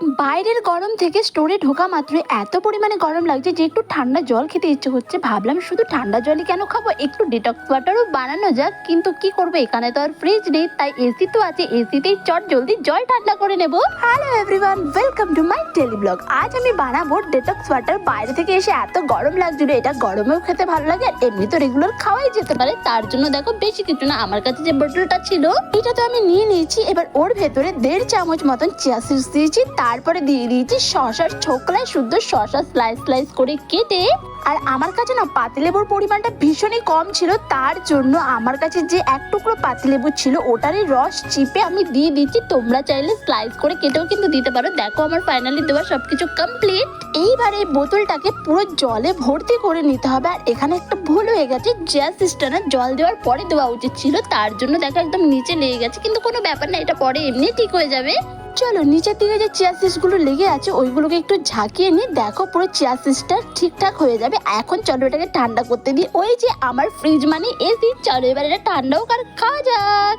বাইরের গরম থেকে স্টোরে ঢোকা মাত্রই এত পরিমাণে গরম লাগছে যে একটু ঠান্ডা জল খেতে ইচ্ছে হচ্ছে। ভাবলাম শুধু ঠান্ডা জলই কেন খাবো, একটু ডিটক্স ওয়াটারও বানানো যাক। কিন্তু কি করবো, এখানে তো আর ফ্রিজ নেই, তাই এসি তো আছে, এসিতেই চট জলদি জল ঠান্ডা করে নেবো। Hello everyone, welcome to my daily blog. আজ আমি বানাবো ডিটক্স ওয়াটার। বাইরে থেকে এসে এত গরম লাগছিল, এটা গরমেও খেতে ভালো লাগে আর এমনি তো রেগুলার খাওয়াই যেতে পারে। তার জন্য দেখো বেশি কিছু না, আমার কাছে যে বোতলটা ছিল এটা তো আমি নিয়ে নিয়েছি। এবার ওর ভেতরে 1.5 চামচ মতন চিয়া সিডস দিয়েছি, তারপরে দিয়ে দিয়েছি শসার ছোকলায় শুদ্ধ শসা স্লাইস স্লাইস করে কেটে। আর আমার কাছে না পাতিলেবুর পরিমাণটা ভীষণই কম ছিল, তার জন্য আমার কাছে যে এক টুকরো পাতিলেবু ছিল ওটারই রস চিপে আমি দিয়ে দিচ্ছি। তোমরা চাইলে স্লাইস করে কেটেও কিন্তু দিতে পারো। দেখো আমার ফাইনালি দেওয়া সবকিছু কমপ্লিট। এইবার এই বোতলটাকে পুরো জলে ভর্তি করে নিতে হবে। আর এখানে একটা ভুল হয়ে গেছে, চিয়া সিডসটা না জল দেওয়ার পরে দেওয়া উচিত ছিল, তার জন্য দেখো একদম নিচে লেগে গেছে। কিন্তু কোনো ব্যাপার না, এটা পরে এমনি ঠিক হয়ে যাবে। চলো নিচের দিকে যে চিয়া সিডস গুলো লেগে আছে ওইগুলোকে একটু ঝাঁকিয়ে নিই। দেখো পুরো চিয়া সিডসটা ঠিকঠাক হয়ে যাবে। এখন চলো এটাকে ঠান্ডা করতে দিই। ওই যে আমার ফ্রিজ মানে এসি, চলো এবার এটা ঠান্ডাও আর খাওয়া যাক।